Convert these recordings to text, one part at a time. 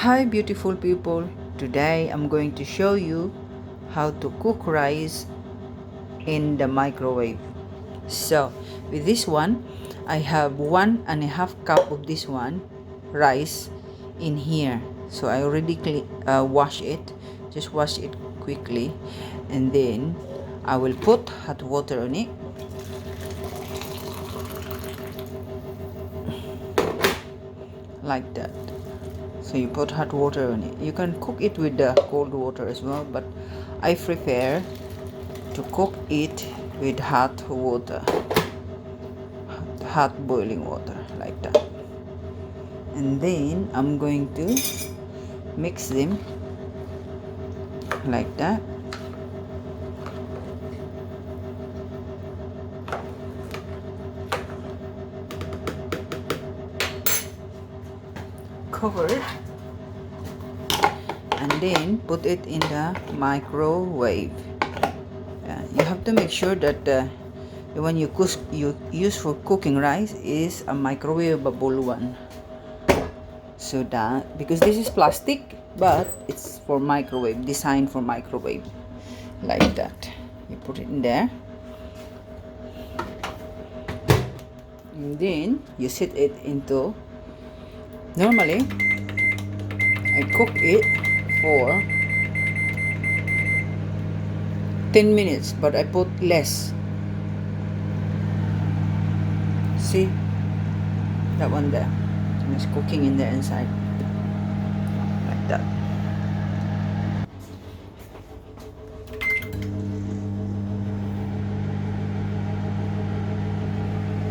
Hi beautiful people, today I'm going to show you how to cook rice in the microwave. So with this one, I have 1.5 cup of this one rice in here. So I already wash it, just wash it quickly, and then I will put hot water on it like that. So you put hot water on it. You can cook it with the cold water as well, but I prefer to cook it with hot water, hot boiling water like that. And then I'm going to mix them like that. Cover it and then put it in the microwave. You have to make sure that the one you use for cooking rice is a microwavable one. So that, because this is plastic, but it's for microwave, designed for microwave, like that. You put it in there, and then you set it into. Normally, I cook it for 10 minutes, but I put less. See that one there? It's cooking in the inside, like that.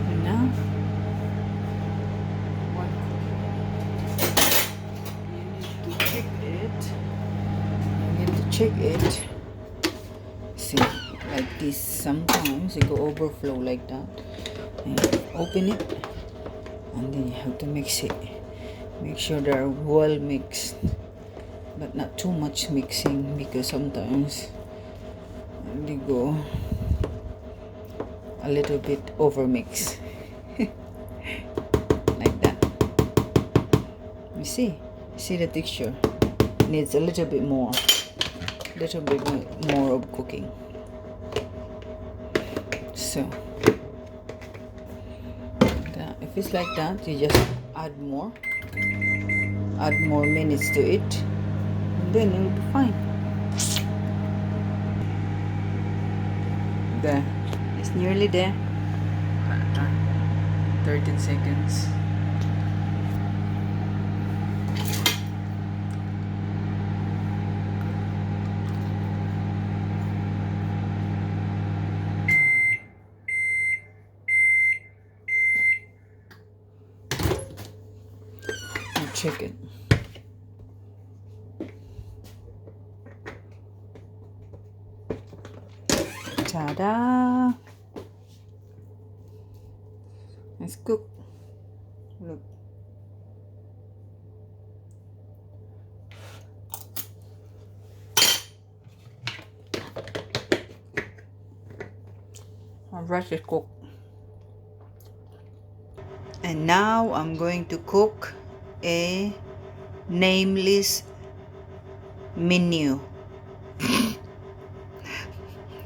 And now, one cooking. You need to check it. You need to check it. See, like this. Sometimes it go overflow like that. And open it, and then you have to mix it. Make sure they are well mixed, but not too much mixing, because sometimes they go a little bit over mix. Like that. You see the texture needs a little bit more of cooking. So if it's like that, you just add more minutes to it, and then it will be fine. There, it's nearly there. 13 seconds. Check it. Ta-da! Let's cook. Look. Our rice is cooked. And now I'm going to cook a nameless menu.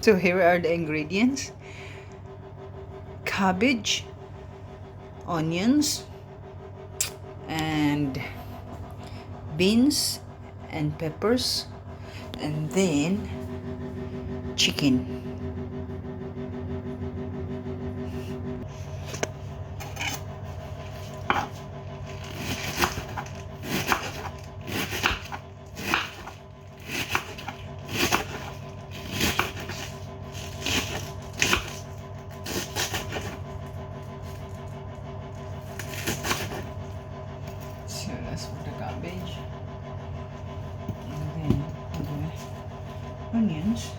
So here are the ingredients: cabbage, onions, and beans and peppers, and then chicken. So that's for the cabbage, and then the onions.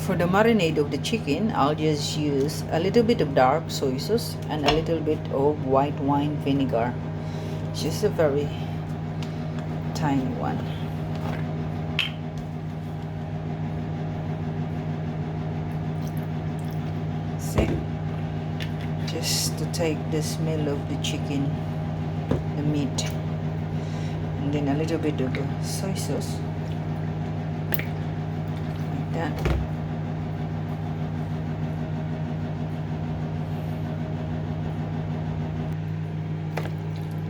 for the marinade of the chicken, I'll just use a little bit of dark soy sauce and a little bit of white wine vinegar. Just a very tiny one. See? Just to take the smell of the chicken, the meat. And then a little bit of soy sauce. Like that.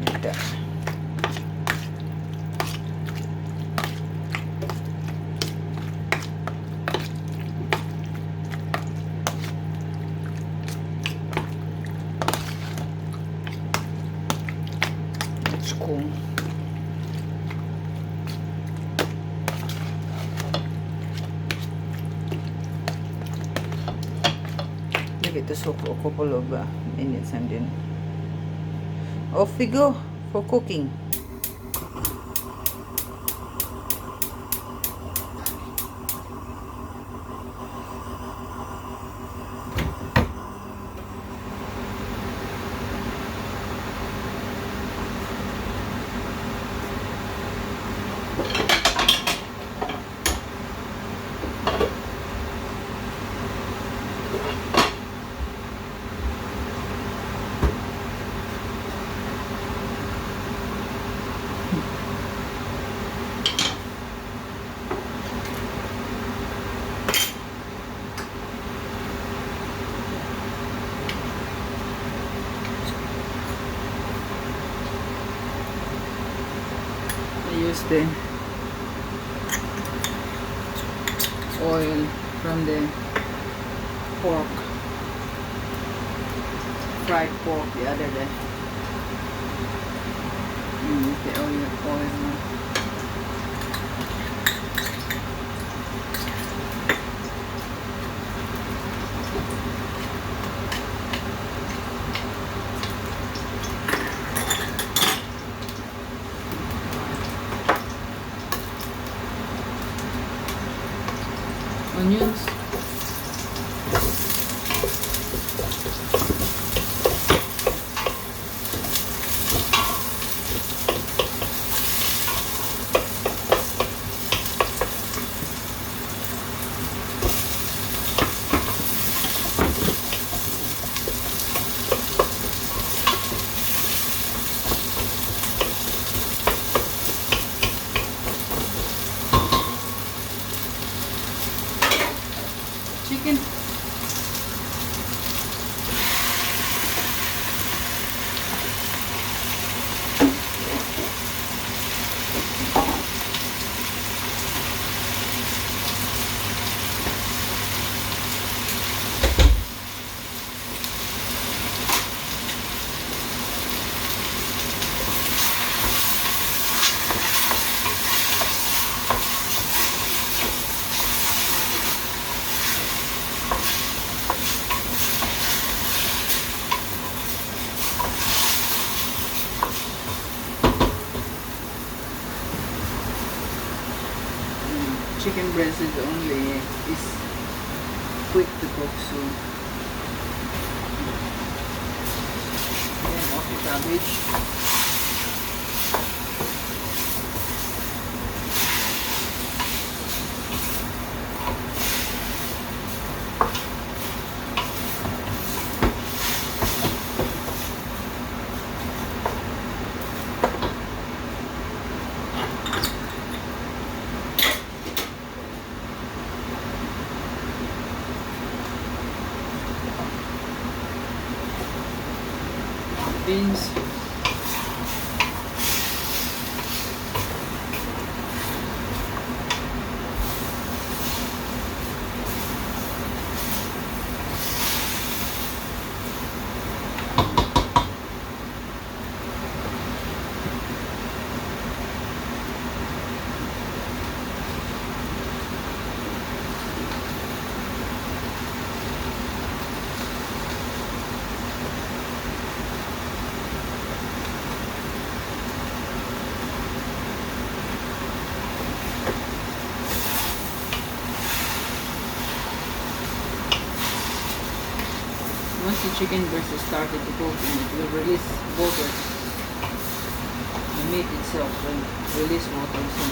Like that. That's cool. Leave it to soak for a couple of minutes and then off we go for cooking. Use the oil from the pork, fried pork the other day. Use the oil now. Onions. Chicken. Chicken breast is quick to cook, so then off the cabbage. Beans. Once the chicken breast is started to cook, and it will release water. The meat itself will release water. So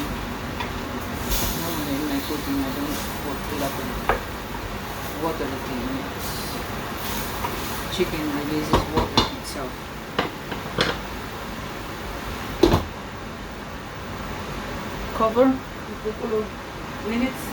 normally in my cooking, I don't put a lot of water in it. Chicken releases water itself. Cover a couple of minutes.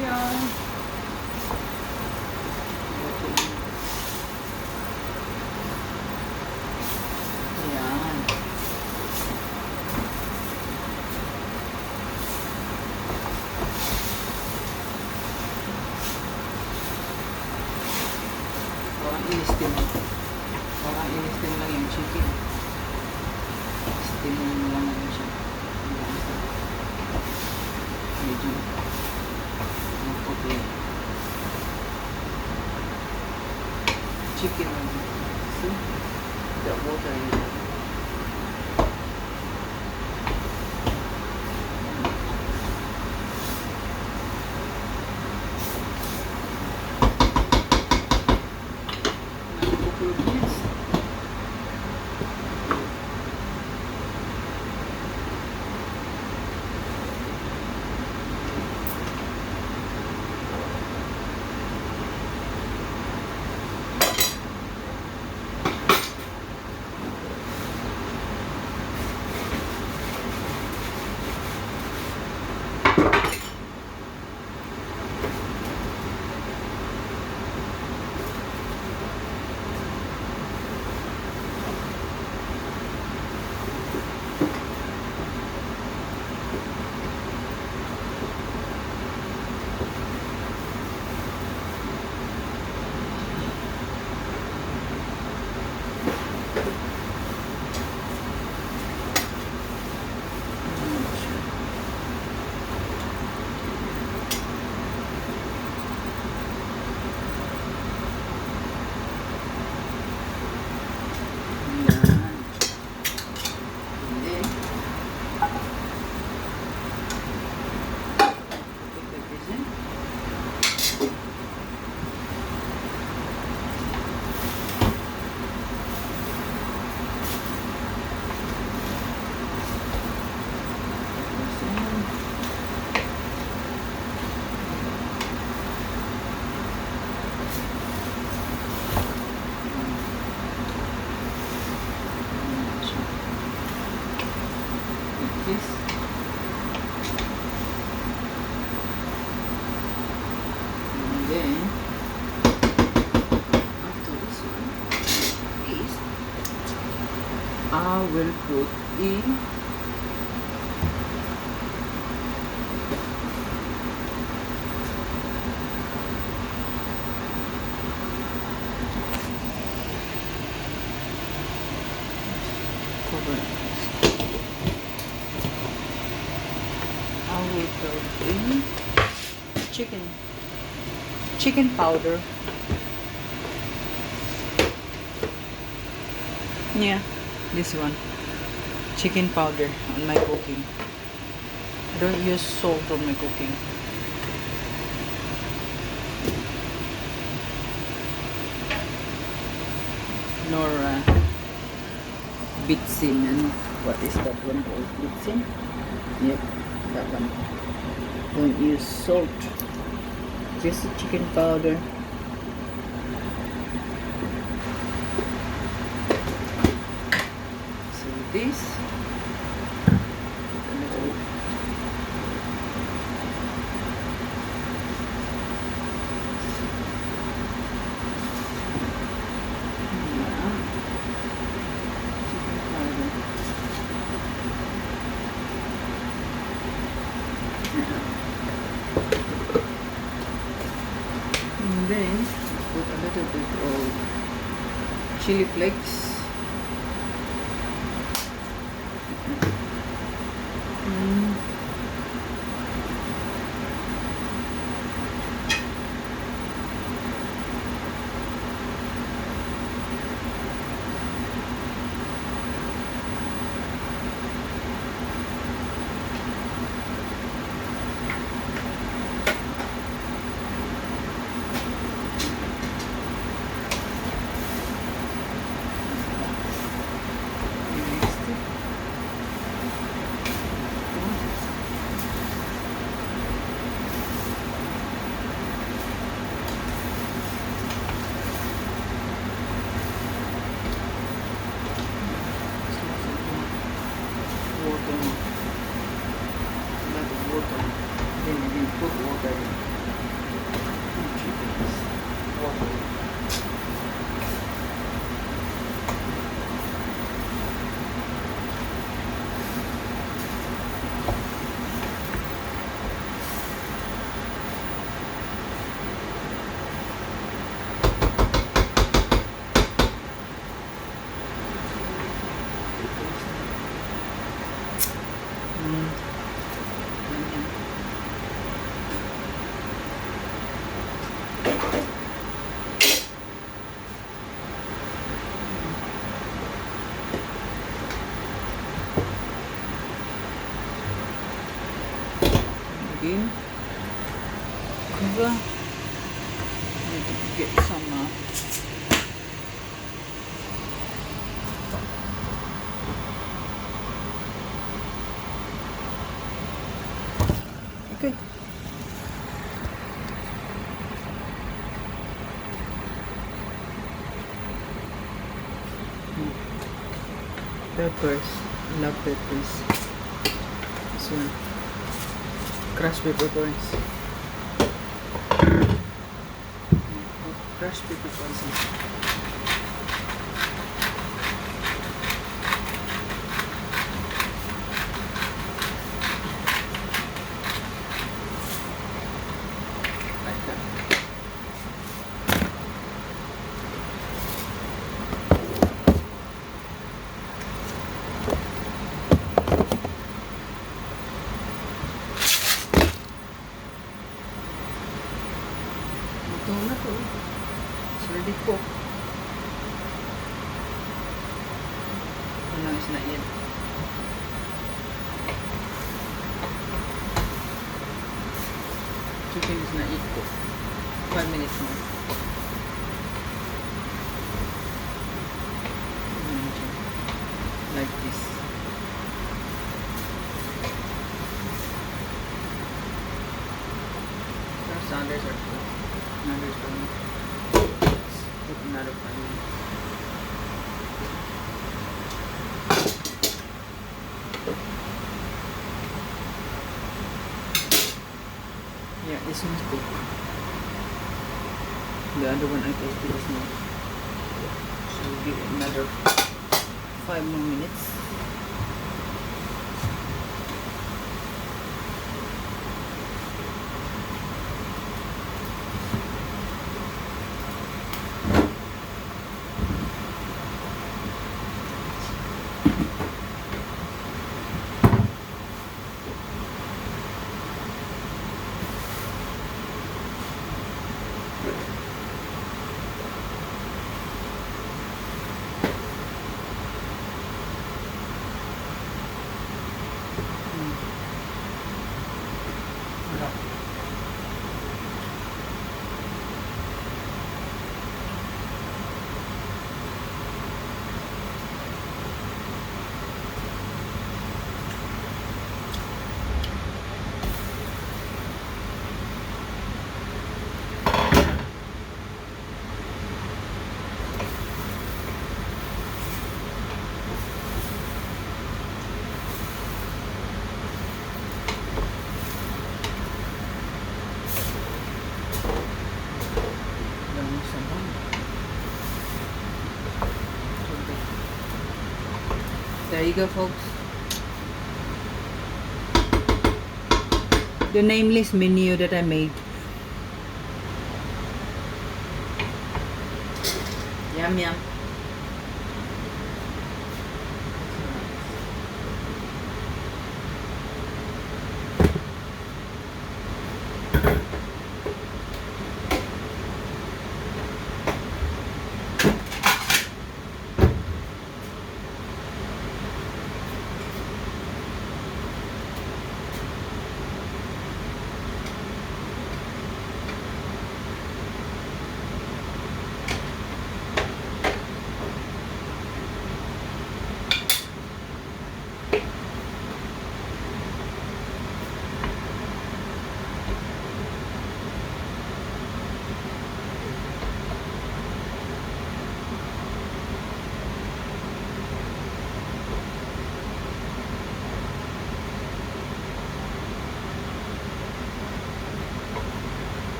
Yan. Yan. Parang in-steam. Parang in-steam lang yung chicken. Steam mo lang naman siya. Medyo puti. Chicken. See? The water in it. I will put in cover. I will put in chicken powder. Yeah, this one, chicken powder on my cooking. I don't use salt on my cooking. Nor bitsin, and what is that one called? Bitsin? Yep, that one. Don't use salt, just chicken powder. So this, a little. And then put a little bit of chili flakes. Again, cover. Need to get some okay. Peppers, love peppers. This one, crushed peppercorns. Crushed peppercorns. Ito na to. It's already cooked. No, it's not yet. Chicken is not yet cooked. 5 minutes more. Like this. Some others are cooked. Others don't. Put another 5 minutes. Yeah, this one's cooked. The other one I tasted is not. So we'll give it another 5 more minutes. There you go, folks. The nameless menu that I made. Yum yum.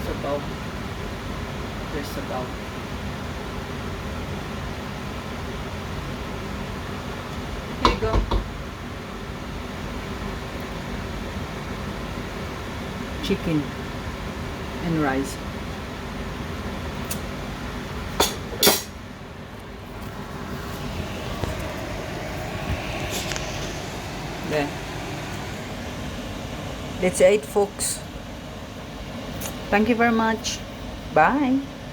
Sabaw. There's sabaw. Here you go. Chicken and rice. There. That's it, folks. Thank you very much. Bye.